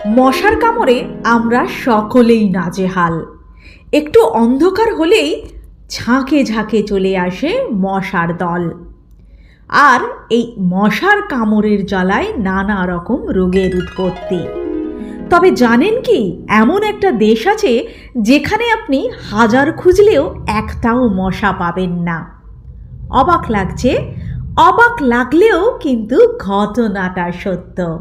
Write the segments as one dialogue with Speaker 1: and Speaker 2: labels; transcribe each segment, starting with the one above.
Speaker 1: মশার কামড়ে আমরা সকলেই নাজেহাল। একটু অন্ধকার হলেই ঝাঁকে ঝাঁকে চলে আসে মশার দল। আর এই মশার কামড়ের জ্বালায় নানা রকম রোগের উৎপত্তি। তবে জানেন কি, এমন একটা দেশ আছে যেখানে আপনি হাজার খুঁজলেও একটাও মশা পাবেন না। অবাক লাগছে, অবাক লাগলেও কিন্তু ঘটনাটা সত্য।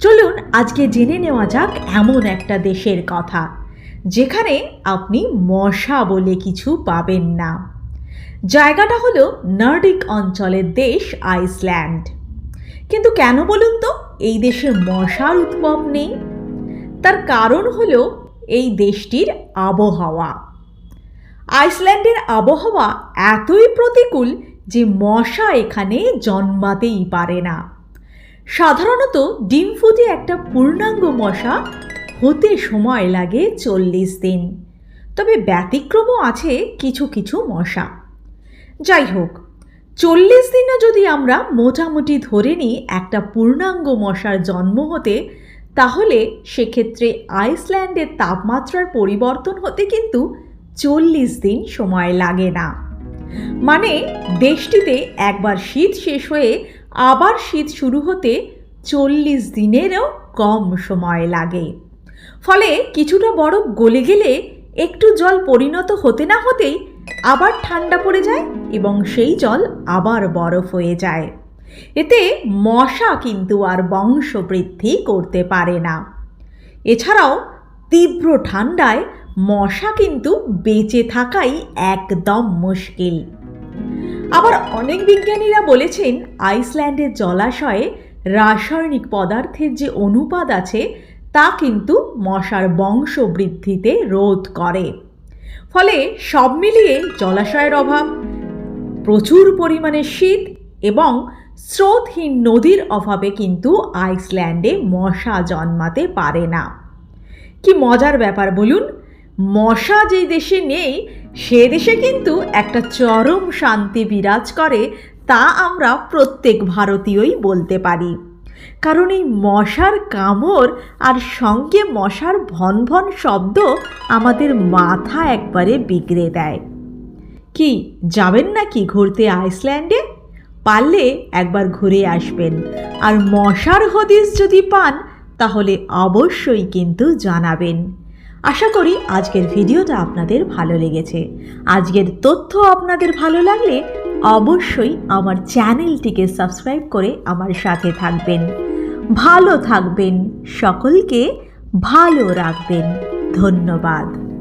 Speaker 1: চলুন আজকে জেনে নেওয়া যাক এমন একটা দেশের কথা যেখানে আপনি মশা বলে কিছু পাবেন না। জায়গাটা হলো নর্ডিক অঞ্চলের দেশ আইসল্যান্ড। কিন্তু কেন বলুন তো এই দেশে মশার উদ্ভব নেই? তার কারণ হলো এই দেশটির আবহাওয়া। আইসল্যান্ডের আবহাওয়া এতই প্রতিকূল যে মশা এখানে জন্মাতেই পারে না। সাধারণত ডিম ফুটে একটা পূর্ণাঙ্গ মশা হতে সময় লাগে 40 দিন। তবে ব্যতিক্রমও আছে কিছু কিছু মশা। যাই হোক, 40 দিনও যদি আমরা মোটামুটি ধরে নিই একটা পূর্ণাঙ্গ মশার জন্ম হতে, তাহলে সেক্ষেত্রে আইসল্যান্ডের তাপমাত্রার পরিবর্তন হতে কিন্তু 40 দিন সময় লাগে না। মানে দেশটিতে একবার শীত শেষ হয়ে আবার শীত শুরু হতে 40 দিনেরও কম সময় লাগে। ফলে কিছুটা বরফ গলে গেলে একটু জল পরিণত হতে না হতেই আবার ঠান্ডা পড়ে যায় এবং সেই জল আবার বরফ হয়ে যায়। এতে মশা কিন্তু আর বংশবৃদ্ধি করতে পারে না। এছাড়াও তীব্র ঠান্ডায় মশা কিন্তু বেঁচে থাকাই একদম মুশকিল। আবার অনেক বিজ্ঞানীরা বলেছেন আইসল্যান্ডের জলাশয়ে রাসায়নিক পদার্থের যে অনুপাত আছে তা কিন্তু মশার বংশবৃদ্ধিতে রোধ করে। ফলে সব মিলিয়ে জলাশয়ের অভাব, প্রচুর পরিমাণে শীত এবং স্রোতহীন নদীর অভাবে কিন্তু আইসল্যান্ডে মশা জন্মাতে পারে না। কি মজার ব্যাপার বলুন, মশা যেই দেশে নেই সে দেশে কিন্তু একটা চরম শান্তি বিরাজ করে, তা আমরা প্রত্যেক ভারতীয়ই বলতে পারি। কারণ এই মশার কামড় আর সঙ্গে মশার ভন ভন শব্দ আমাদের মাথা একবারে বিগড়ে দেয়। কি যাবেন নাকি ঘুরতে আইসল্যান্ডে? পারলে একবার ঘুরে আসবেন। আর মশার হদিস যদি পান তাহলে অবশ্যই কিন্তু জানাবেন। আশা করি আজকের ভিডিওটা আপনাদের ভালো লেগেছে। আজকের তথ্য আপনাদের ভালো লাগলে অবশ্যই আমার চ্যানেলটিকে সাবস্ক্রাইব করে আমার সাথে থাকবেন। ভালো থাকবেন, সকলকে ভালো রাখবেন। ধন্যবাদ।